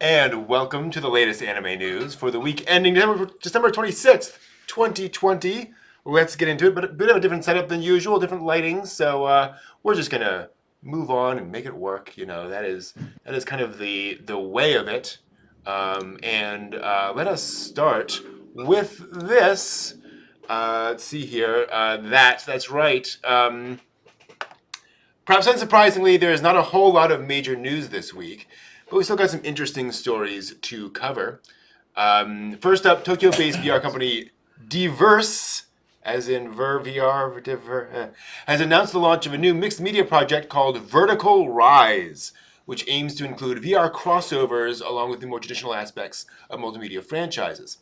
And welcome to the latest anime news for the week ending December 26th, 2020. Let's get into it, but a bit of a different setup than usual, different lighting, so we're just going to move on and make it work. That is kind of the way of it. And let us start with this. Let's see here. That's right. Perhaps unsurprisingly, there is not a whole lot of major news this week, but we still got some interesting stories to cover. First up, Tokyo-based VR company Diverse, as in VR, has announced the launch of a new mixed media project called Vertical Rise, which aims to include VR crossovers along with the more traditional aspects of multimedia franchises.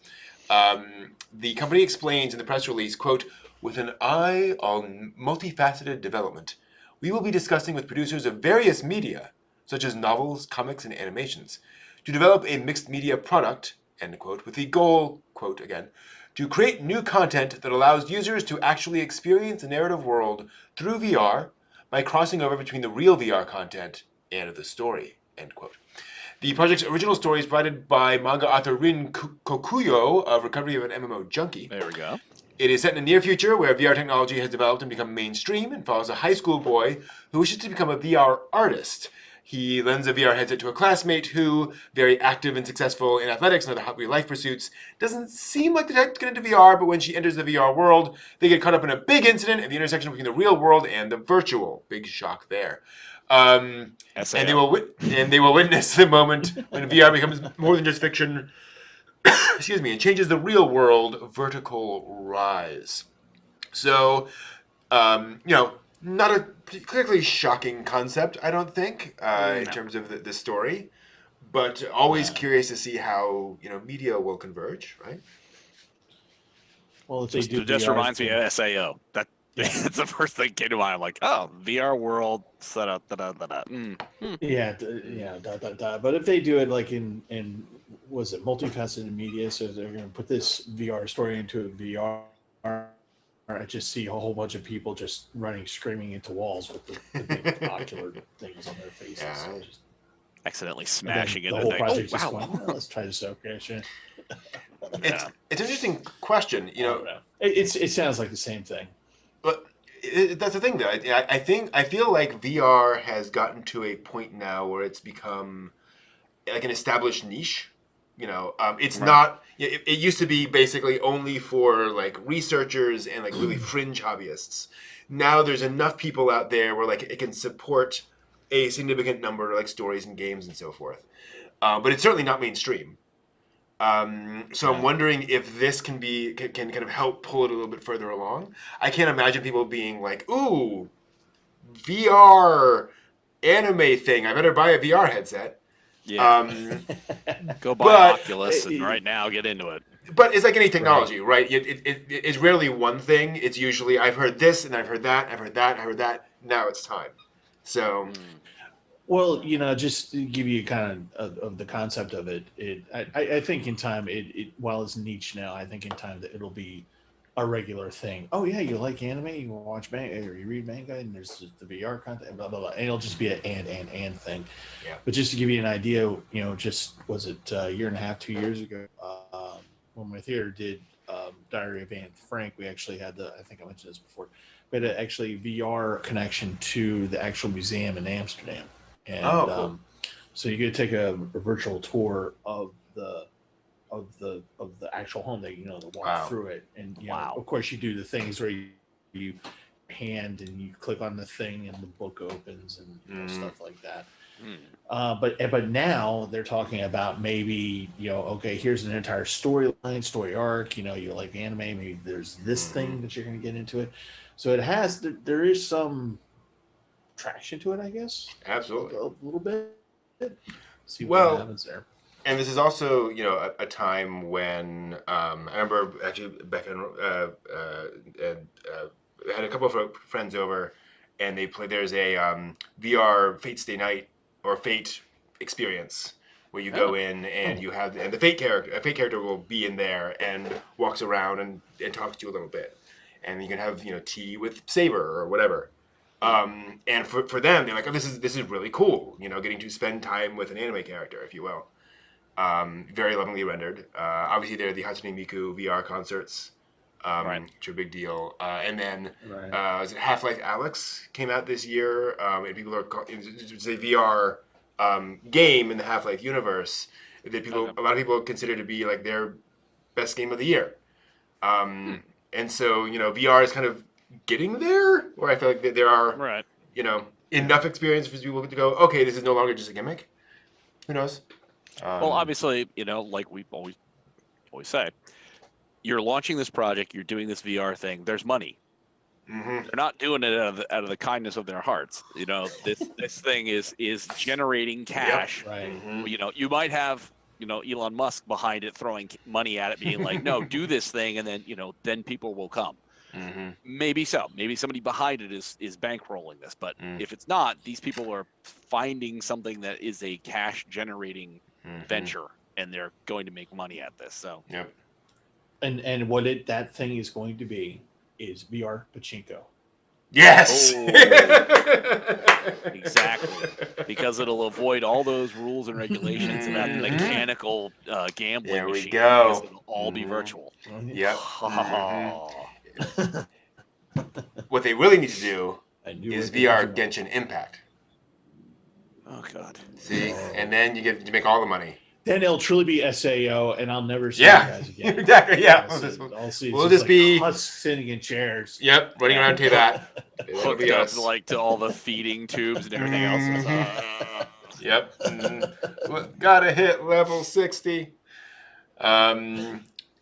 The company explains in the press release, quote, with an eye on multifaceted development, we will be discussing with producers of various media, such as novels, comics, and animations, to develop a mixed media product, end quote, with the goal, quote again, to create new content that allows users to actually experience the narrative world through VR by crossing over between the real VR content and the story, end quote. The project's original story is provided by manga author Rin Kokuyo of Recovery of an MMO Junkie. There we go. It is set in the near future where VR technology has developed and become mainstream and follows a high school boy who wishes to become a VR artist. He lends a VR headset to a classmate who, very active and successful in athletics and other real life pursuits, doesn't seem like the type to get into VR, but when she enters the VR world, they get caught up in a big incident at the intersection between the real world and the virtual. Big shock there. And they will witness the moment when VR becomes more than just fiction, excuse me, and changes the real world. Vertical Rise. So, not a particularly shocking concept, I don't think, in terms of the story, but always curious to see how media will converge, right? Well, if they Just, do it just VR reminds me thing- of SAO. That's the first thing that came to mind. I'm like, oh, VR world set up. But if they do it like in was it multifaceted media, so they're going to put this VR story into a VR. I just see a whole bunch of people just running, screaming into walls with the big ocular things on their faces. Yeah. So just, Accidentally and smashing then into the whole things. project Oh, just wow. going, let's try this out, crash it. It's an interesting question, I don't know. It sounds like the same thing. but that's the thing, though. I feel like VR has gotten to a point now where it's become like an established niche. It's not. It used to be basically only for like researchers and like really fringe hobbyists. Now there's enough people out there where like it can support a significant number of like stories and games and so forth. But it's certainly not mainstream. So I'm wondering if this can kind of help pull it a little bit further along. I can't imagine people being like, "Ooh, VR anime thing. I better buy a VR headset." Yeah. Go buy but- Oculus and right now get into it. But it's like any technology, right? It's rarely one thing. It's usually I've heard this and I've heard that, I've heard that, I heard that. Now it's time. So Well, just to give you kind of the concept of it, I think in time, it while it's niche now, I think in time that it'll be a regular thing. Oh yeah, you like anime, you watch manga, or you read manga, and there's the VR content, blah blah blah, and it'll just be an and thing. Yeah. But just to give you an idea, just was it a year and a half, 2 years ago, when my theater did Diary of Anne Frank, we actually had I think I mentioned this before, we had actually VR connection to the actual museum in Amsterdam. And cool. so you could take a virtual tour of the actual home that to walk through it, and of course you do the things where you hand and you click on the thing and the book opens and stuff like that. But now they're talking about maybe okay, here's an entire storyline, story arc. You like anime, maybe there's this thing that you're going to get into it. So there is some traction to it, I guess. Absolutely. A little bit. See what happens there. And this is also, a time when I remember actually Becca had a couple of friends over, and they played. There's a VR Fate Stay Night or Fate experience where you go in and you have and a Fate character will be in there and walks around and talks to you a little bit, and you can have tea with Saber or whatever. And for them, they're like, oh, this is really cool, getting to spend time with an anime character, if you will. very lovingly rendered. Obviously, there are the Hatsune Miku VR concerts, which are a big deal. And then was it Half-Life Alyx came out this year, and people are it's a VR game in the Half-Life universe that a lot of people consider to be like their best game of the year. And so VR is kind of getting there, where I feel like there are enough experience for people to go, okay, this is no longer just a gimmick. Who knows? Well, obviously, like we always say, you're launching this project, you're doing this VR thing. There's money. They're not doing it out of the kindness of their hearts. This thing is generating cash. Yep. Right. You might have Elon Musk behind it throwing money at it, being like, no, do this thing, and then then people will come. Maybe so. Maybe somebody behind it is bankrolling this, but if it's not, these people are finding something that is a cash generating venture, and they're going to make money at this. So yep. And what that thing is going to be is VR pachinko. Yes. Exactly, because it'll avoid all those rules and regulations about the mechanical gambling. There we machine, go. because it'll all be virtual. Yep. What they really need to do is VR Genshin Impact. Oh God. See, and then you make all the money. Then it'll truly be SAO, and I'll never see you guys again. Exactly. Yeah. We'll just be us sitting in chairs. Yep, running around to that. Hooked up to all the feeding tubes and everything else. Yep. Gotta hit level 60. All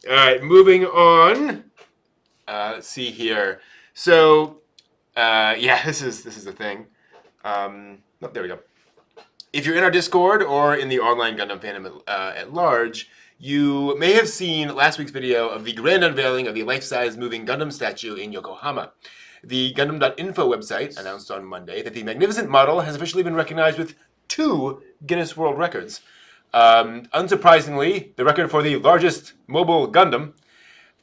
right, moving on. Let's see here. So, this is the thing. There we go. If you're in our Discord or in the online Gundam fandom at large, you may have seen last week's video of the grand unveiling of the life-size moving Gundam statue in Yokohama. The Gundam.info website announced on Monday that the magnificent model has officially been recognized with 2 Guinness World Records. Unsurprisingly, the record for the largest mobile Gundam,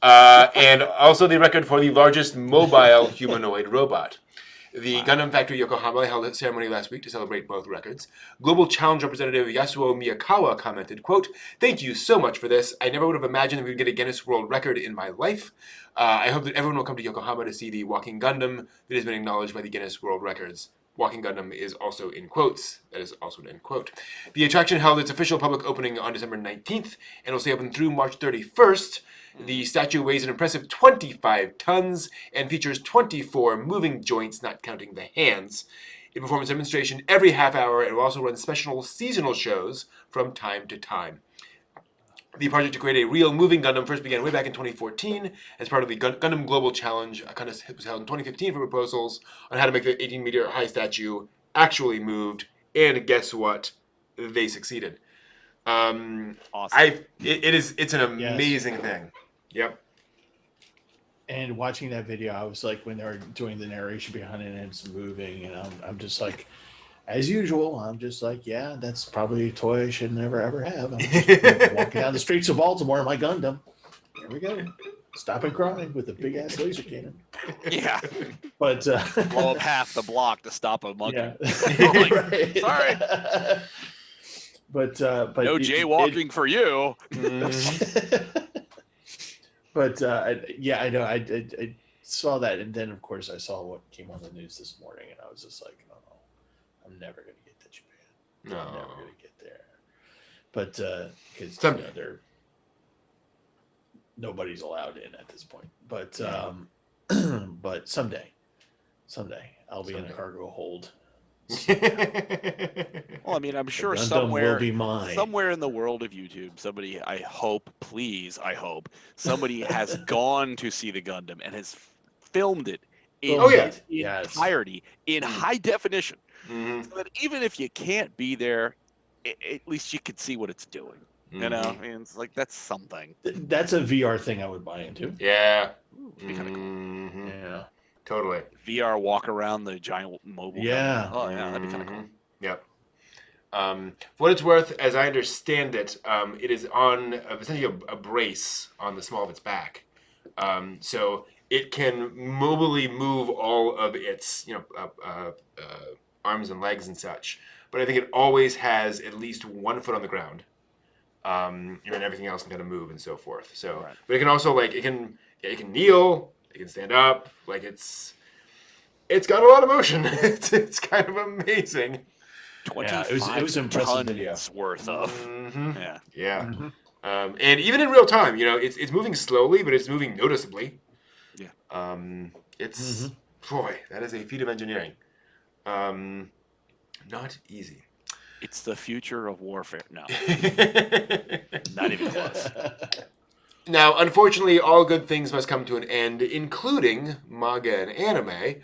and also the record for the largest mobile humanoid robot. The Gundam Factory Yokohama held a ceremony last week to celebrate both records. Global Challenge representative Yasuo Miyakawa commented, quote, "Thank you so much for this. I never would have imagined that we would get a Guinness World Record in my life. I hope that everyone will come to Yokohama to see the Walking Gundam that has been acknowledged by the Guinness World Records." Walking Gundam is also in quotes. That is also an end quote. The attraction held its official public opening on December 19th and will stay open through March 31st. The statue weighs an impressive 25 tons and features 24 moving joints, not counting the hands. It performs a demonstration every half hour and will also run special seasonal shows from time to time. The project to create a real moving Gundam first began way back in 2014 as part of the Gundam Global Challenge. A contest was held in 2015 for proposals on how to make the 18-meter high statue actually moved, and guess what? They succeeded. Awesome. It's an amazing thing. Yep. And watching that video, I was like, when they were doing the narration behind it and it's moving, and I'm just like, as usual, I'm just like, yeah, that's probably a toy I should never ever have. I'm just walking down the streets of Baltimore in my Gundam. There we go. Stop and cry with a big ass laser cannon. Yeah. But blow up half the block to stop a monkey. Yeah. Like, sorry. But no jaywalking for you. But I know I saw that, and then of course I saw what came on the news this morning, and I was just like, oh, I'm never gonna get to Japan. No. I'm never gonna get there. But because they're nobody's allowed in at this point. But but someday I'll be in a cargo hold. Well, I mean, I'm sure somewhere in the world of YouTube, somebody, I hope somebody has gone to see the Gundam and has filmed it in entirety in high definition. So that even if you can't be there, at least you can see what it's doing. You know, I mean, it's like, that's something. That's a VR thing I would buy into. Yeah. It'd be kind of cool. Yeah. Totally. VR walk around the giant mobile. Yeah. Oh, yeah, that'd be kind of cool. Yep. For what it's worth, as I understand it, it is on essentially a brace on the small of its back. So it can mobily move all of its, arms and legs and such. But I think it always has at least 1 foot on the ground. and then everything else can kind of move and so forth. So, but it can also like it can kneel, it can stand up, like it's got a lot of motion. It's kind of amazing. 25 it was an impressive tons video. worth of. Yeah. And even in real time, it's moving slowly, but it's moving noticeably. Yeah. It's boy, that is a feat of engineering. Not easy. It's the future of warfare. No. Not even close. Now, unfortunately, all good things must come to an end, including manga and anime.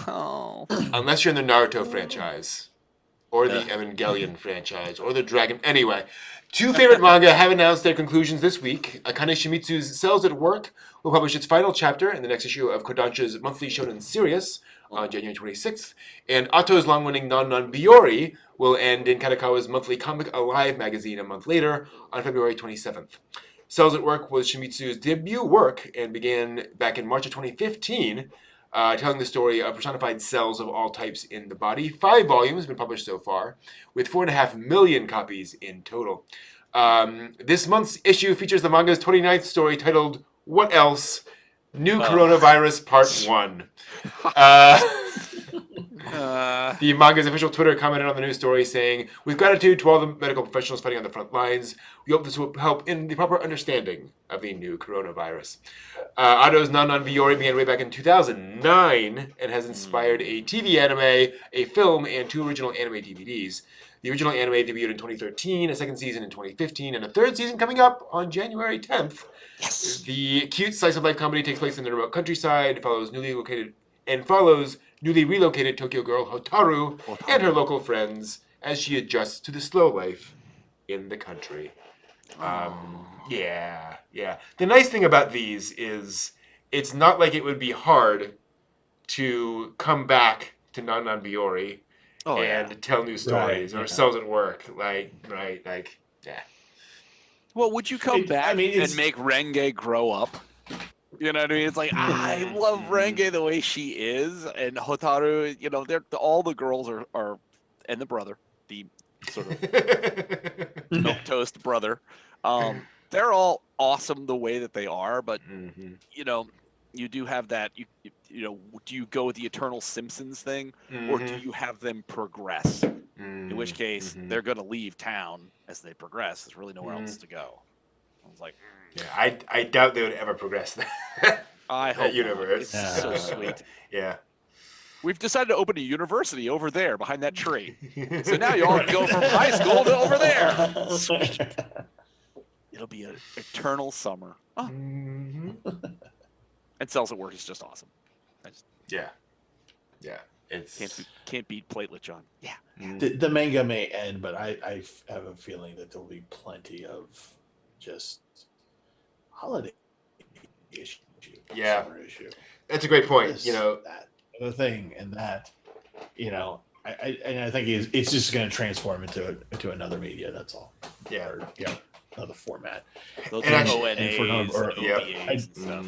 Oh. Unless you're in the Naruto franchise, or the Evangelion franchise, or the Dragon. Anyway, two favorite manga have announced their conclusions this week. Akane Shimizu's Cells at Work will publish its final chapter in the next issue of Kodansha's monthly shonen series on January 26th, and Ato's long-running non Biyori will end in Kadokawa's monthly Comic Alive magazine a month later on February 27th. Cells at Work was Shimizu's debut work and began back in March of 2015, telling the story of personified cells of all types in the body. 5 volumes have been published so far, with 4.5 million copies in total. This month's issue features the manga's 29th story titled What Else? New Coronavirus Part 1. The manga's official Twitter commented on the news story saying, "With gratitude to all the medical professionals fighting on the front lines, we hope this will help in the proper understanding of the new coronavirus." Ato's Non Biyori began way back in 2009 and has inspired a TV anime, a film, and 2 original anime DVDs. The original anime debuted in 2013, a second season in 2015, and a 3rd season coming up on January 10th. Yes. The cute slice-of-life comedy takes place in the remote countryside, follows newly relocated Tokyo girl Hotaru and her local friends as she adjusts to the slow life in the country. Yeah. The nice thing about these is it's not like it would be hard to come back to Non Biyori and tell new stories or Cells at Work. Well, would you come back and make Renge grow up? You know what I mean? It's like, I love Renge the way she is, and Hotaru, all the girls are, and the brother, the sort of milquetoast brother, they're all awesome the way that they are, but, you do have that, do you go with the Eternal Simpsons thing, or do you have them progress? In which case, they're going to leave town as they progress. There's really nowhere else to go. I was like... Yeah, I doubt they would ever progress that. I hope that universe. It's so sweet. Yeah. We've decided to open a university over there behind that tree. So now you all can go from high school to over there. Sweet. It'll be an eternal summer. Oh. And Cells at Work is just awesome. Yeah. It's can't beat Platelet John. Yeah. The manga may end, but I have a feeling that there'll be plenty of just holiday issue. Yeah. Summer issue. That's a great point. That other thing, and that, I think it's just going to transform into another media. That's all. Yeah. Or, another format. Those and ONAs, or OVAs and stuff.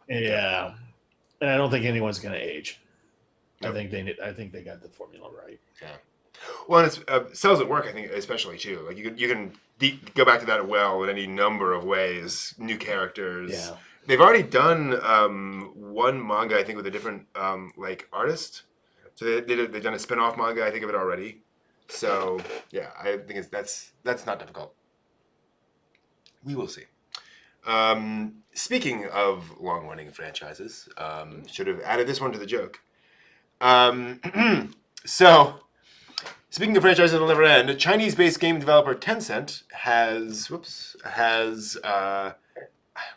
Yeah, and I don't think anyone's going to age. Nope. I think they got the formula right. Yeah. Well, and it's Cells at Work, I think, especially too. Like you can go back to that well in any number of ways. New characters. Yeah. They've already done one manga, I think, with a different artist. So they've done a spin-off manga, I think, of it already. So yeah, I think that's not difficult. We will see. Speaking of long-running franchises, should have added this one to the joke. So, speaking of franchises that'll never end, Chinese-based game developer Tencent has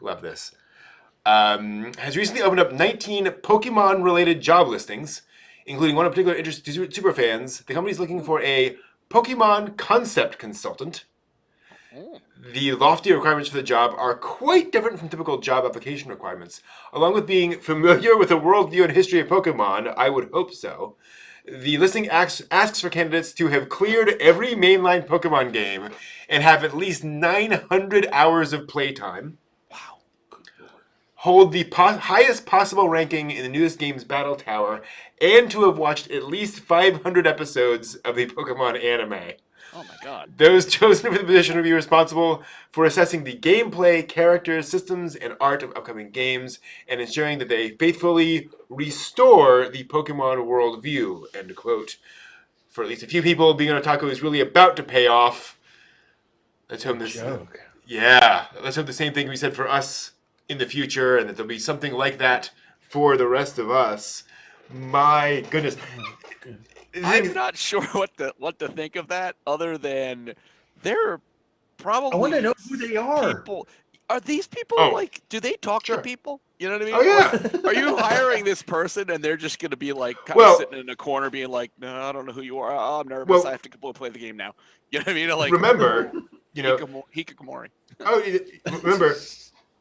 love this. Has recently opened up 19 Pokemon-related job listings, including one of particular interest to super fans. The company is looking for a Pokemon concept consultant. The lofty requirements for the job are quite different from typical job application requirements. Along with being familiar with the worldview and history of Pokemon, I would hope so. The listing asks for candidates to have cleared every mainline Pokemon game and have at least 900 hours of playtime. Wow. Hold the highest possible ranking in the newest game's Battle Tower, and to have watched at least 500 episodes of the Pokemon anime. Oh my God. Those chosen for the position will be responsible for assessing the gameplay, characters, systems, and art of upcoming games, and ensuring that they faithfully restore the Pokemon worldview, end quote. For at least a few people, being an otaku is really about to pay off. Let's hope this. Joke. Yeah, let's hope the same thing we said for us in the future, and that there'll be something like that for the rest of us. My goodness. I'm not sure what to think of that, other than they're probably. I want to know who they are. People. Are these people like? Do they talk to people? You know what I mean? Oh yeah. Like, are you hiring this person and they're just going to be like kind of sitting in a corner, being like, "No, I don't know who you are. Oh, I'm nervous. Well, I have to go play the game now." You know what I mean? Like, remember, Hikikomori. Oh, remember,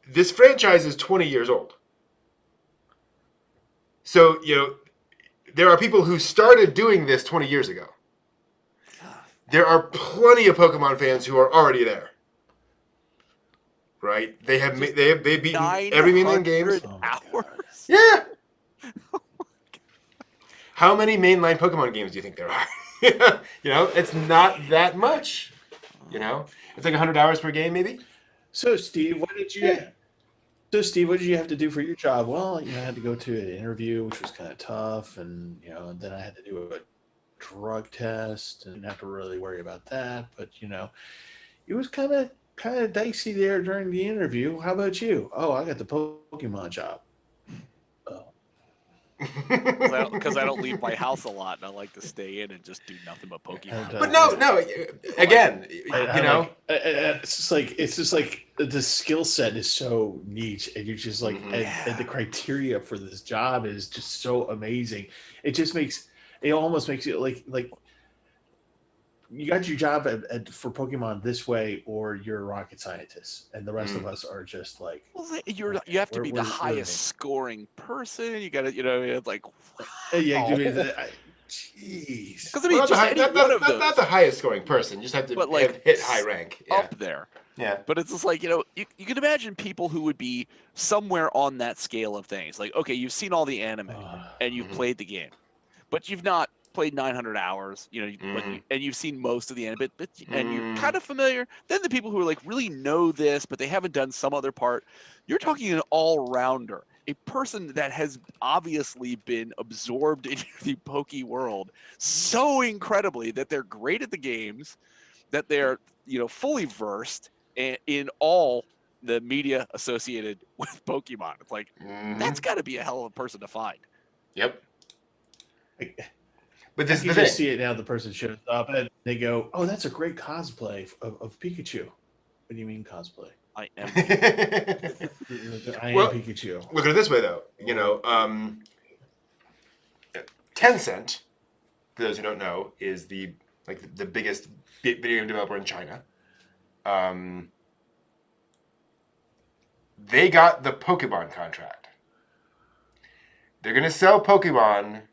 this franchise is 20 years old. So there are people who started doing this 20 years ago. There are plenty of Pokemon fans who are already there. Right? They've beaten every mainline games. Hours? Yeah. How many mainline Pokemon games do you think there are? It's not that much. It's like 100 hours per game, maybe. So, Steve, what did you have to do for your job? Well, I had to go to an interview, which was kind of tough, and then I had to do a drug test, and didn't have to really worry about that. But it was kind of dicey there during the interview. How about you? Oh, I got the Pokemon job. Because I don't leave my house a lot, and I like to stay in and just do nothing but Pokemon. But no. Again, it's just like the skill set is so niche, and you're just like, and the criteria for this job is just so amazing. It almost makes you like you got your job for Pokemon this way, or you're a rocket scientist, and the rest of us are just like. Well, you have to be the highest scoring person. You got to, it's like. Jeez. Because not the highest scoring person. You just have to hit high rank. Up there. Yeah. But it's just like, you can imagine people who would be somewhere on that scale of things. Like, okay, you've seen all the anime and you've played the game, but you've not played 900 hours, and you've seen most of the anime, and you're kind of familiar. Then the people who are like really know this, but they haven't done some other part. You're talking an all-rounder, a person that has obviously been absorbed into the Poke world so incredibly that they're great at the games, that they're fully versed in all the media associated with Pokemon. It's like that's got to be a hell of a person to find. Yep. But this is the thing. You see it now. The person shows up and they go, "Oh, that's a great cosplay of Pikachu." What do you mean cosplay? I am. I am Pikachu. Look at it this way, though. Tencent, for those who don't know, is the biggest video game developer in China. They got the Pokemon contract. They're gonna sell Pokemon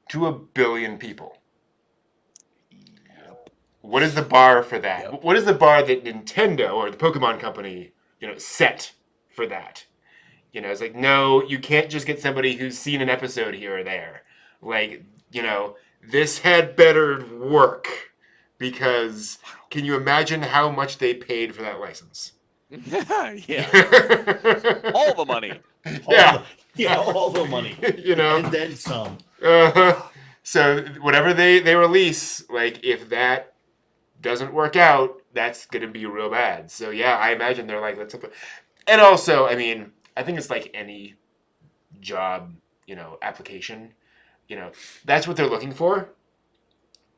to 1 billion people. Yep. What is the bar for that? Yep. What is the bar that Nintendo or the Pokemon company, set for that? It's like, no, you can't just get somebody who's seen an episode here or there. Like, this had better work, because can you imagine how much they paid for that license? Yeah. All the money. All the money. And then some. So whatever they release, like, if that doesn't work out, that's going to be real bad. So yeah, I imagine they're like, let's. And also, I mean, I think it's like any job, application. That's what they're looking for,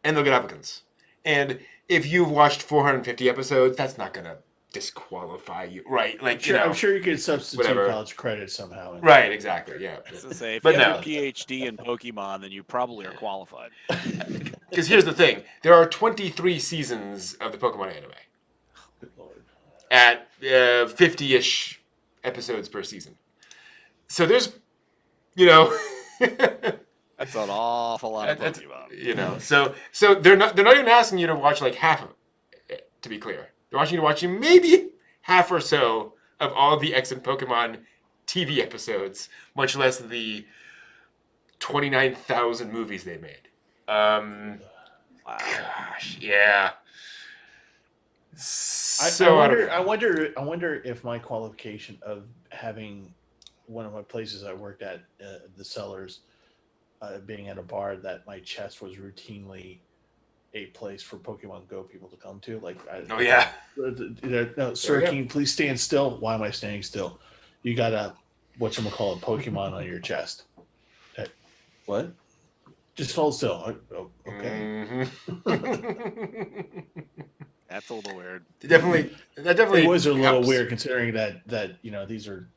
and they'll get applicants. And if you've watched 450 episodes, that's not going to disqualify you, right? Like, I'm sure you could substitute whatever. college credit somehow. Right, exactly, yeah. Say, if you have a PhD in Pokemon, then you probably are qualified. Because here's the thing: there are 23 seasons of the Pokemon anime. Good Lord. At 50-ish episodes per season. So there's, That's an awful lot of Pokemon. So they're not even asking you to watch like half of it, to be clear. They're asking you to watch maybe half or so of all the X and Pokemon TV episodes, much less the 29,000 movies they made. Wow. Gosh, yeah. So I wonder if my qualification of having one of my places I worked at, the Cellars, being at a bar, that my chest was routinely a place for Pokemon Go people to come to. Like, Oh yeah. No, sir, can you please stand still? Why am I standing still? You got a whatchamacallit Pokemon on your chest. What? Just hold still. Okay. That's a little weird. That definitely It was a little helps. weird considering that these are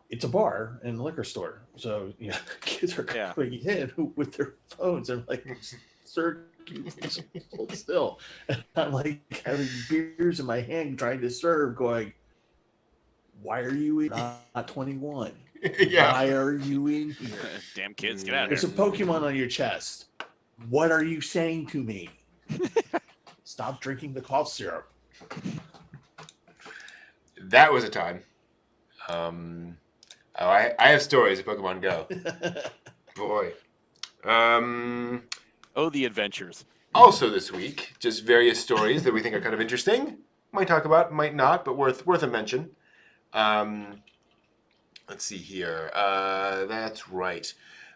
it's a bar and a liquor store, so kids are coming in with their phones and like, sir, can you please hold still? And I'm like having beers in my hand trying to serve, going, why are you not 21? Yeah. Why are you in here? Damn kids, get out of There's here. a Pokemon on your chest. What are you saying to me? Stop drinking the cough syrup. That was a time. I have stories of Pokemon Go. Boy. The adventures. Also this week, just various stories that we think are kind of interesting. Might talk about, might not, but worth a mention. Let's see here. That's right.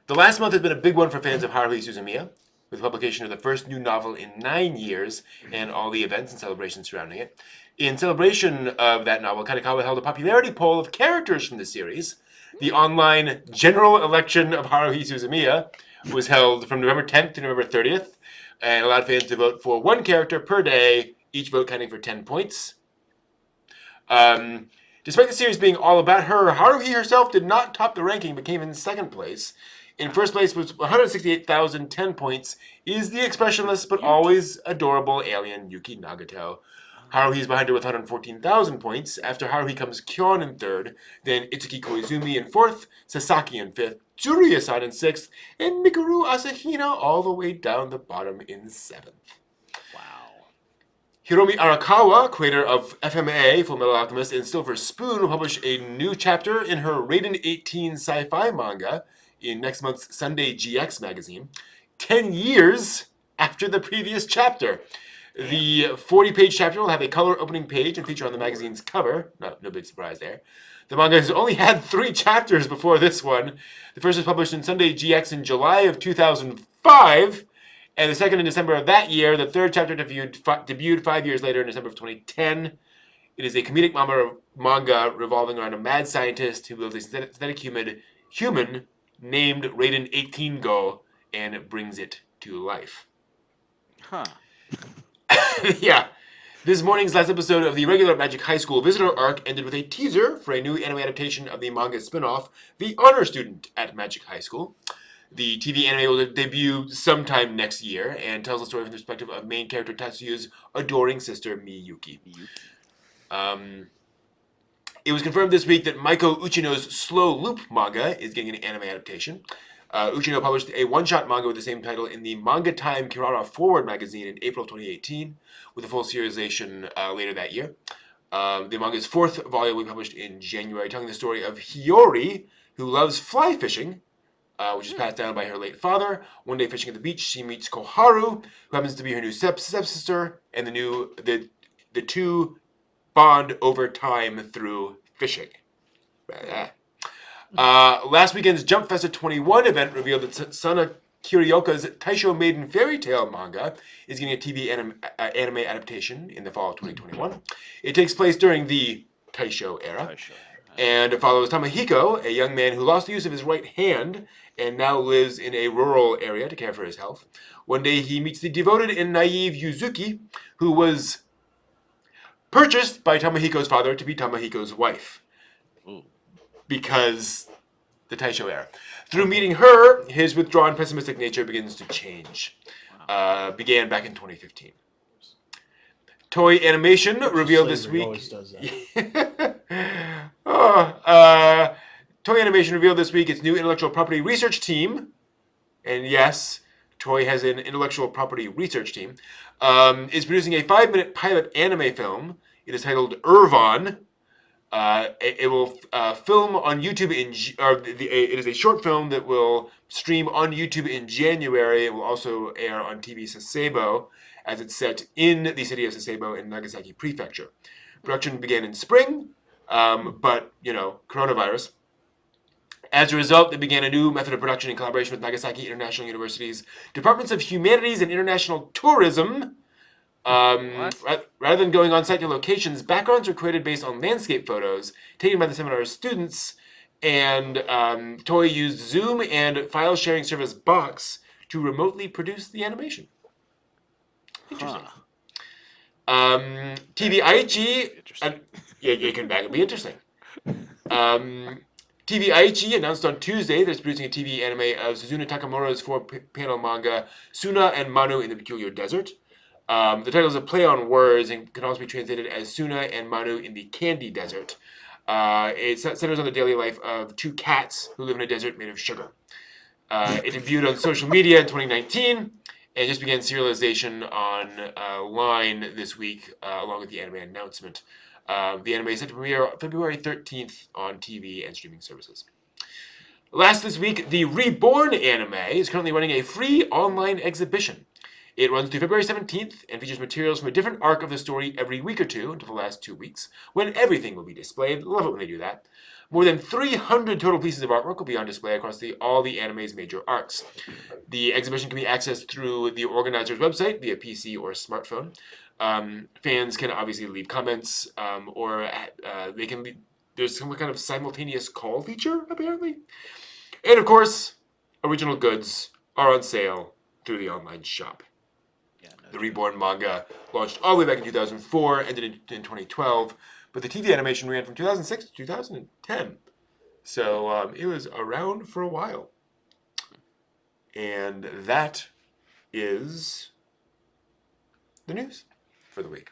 The last month has been a big one for fans of Haruhi Suzumiya, with the publication of the first new novel in 9 years and all the events and celebrations surrounding it. In celebration of that novel, Kadokawa held a popularity poll of characters from the series. The online general election of Haruhi Suzumiya was held from November 10th to November 30th and allowed fans to vote for one character per day, each vote counting for 10 points. Despite the series being all about her, Haruhi herself did not top the ranking but came in second place. In first place with 168,010 points is the expressionless but always adorable alien Yuki Nagato. Haruhi is behind her with 114,000 points. After Haruhi comes Kyon in third, then Itsuki Koizumi in fourth, Sasaki in fifth, Tsuruya-san in sixth, and Mikuru Asahina all the way down the bottom in seventh. Wow. Hiromi Arakawa, creator of FMA, Full Metal Alchemist, and Silver Spoon, will publish a new chapter in her Raiden 18 sci-fi manga in next month's Sunday GX magazine, 10 years after the previous chapter. The 40-page chapter will have a color opening page and feature on the magazine's cover. No big surprise there. The manga has only had 3 chapters before this one. The first was published in Sunday GX in July of 2005, and the second in December of that year. The third chapter debuted 5 years later in December of 2010. It is a comedic manga revolving around a mad scientist who builds a synthetic human named Raiden 18 Go and brings it to life. Huh. Yeah. This morning's last episode of the regular Magic High School Visitor arc ended with a teaser for a new anime adaptation of the manga spin-off, The Honor Student at Magic High School. The TV anime will debut sometime next year and tells the story from the perspective of main character Tatsuya's adoring sister, Miyuki. It was confirmed this week that Maiko Uchino's Slow Loop manga is getting an anime adaptation. Uchino published a one-shot manga with the same title in the Manga Time Kirara Forward magazine in April 2018, with a full serialization later that year. The manga's 4th volume will be published in January, telling the story of Hiyori, who loves fly fishing, which is passed down by her late father. One day fishing at the beach, she meets Koharu, who happens to be her new stepsister, and the two bond over time through fishing. Last weekend's Jump Festa 21 event revealed that Sana Kirioka's Taisho Maiden Fairy Tale manga is getting a TV anime adaptation in the fall of 2021. It takes place during the Taisho era, and it follows Tamahiko, a young man who lost the use of his right hand and now lives in a rural area to care for his health. One day he meets the devoted and naive Yuzuki, who was purchased by Tamahiko's father to be Tamahiko's wife. Ooh. Because the Taisho era. Through meeting her, his withdrawn, pessimistic nature begins to change. Began back in 2015. Toei Animation revealed this week. Always does that. Toei Animation revealed this week its new intellectual property research team, and yes, Toei has an intellectual property research team. Is producing a 5-minute pilot anime film. It is titled Irvon. It will film on YouTube it is a short film that will stream on YouTube in January. It will also air on TV Sasebo as it's set in the city of Sasebo in Nagasaki Prefecture. Production began in spring, but, coronavirus. As a result, they began a new method of production in collaboration with Nagasaki International University's Departments of Humanities and International Tourism. Rather than going on site to locations, backgrounds were created based on landscape photos taken by the seminar's students, and Toei used Zoom and file sharing service Box to remotely produce the animation. Interesting. TV Aichi, it can be interesting. TV Aichi announced on Tuesday that it's producing a TV anime of Suzuna Takamura's 4-panel manga Suna and Manu in the Peculiar Desert. The title is a play on words and can also be translated as Suna and Manu in the Candy Desert. It centers on the daily life of two cats who live in a desert made of sugar. It debuted on social media in 2019 and just began serialization online this week, along with the anime announcement. The anime is set to premiere February 13th on TV and streaming services. Last this week, the Reborn anime is currently running a free online exhibition. It runs through February 17th and features materials from a different arc of the story every week or two until the last 2 weeks, when everything will be displayed. Love it when they do that. More than 300 total pieces of artwork will be on display across all the anime's major arcs. The exhibition can be accessed through the organizer's website via PC or smartphone. Fans can obviously leave comments, or they can there's some kind of simultaneous call feature, apparently. And of course, original goods are on sale through the online shop. The Reborn manga launched all the way back in 2004, ended in 2012, but the TV animation ran from 2006 to 2010. So it was around for a while. And that is the news for the week.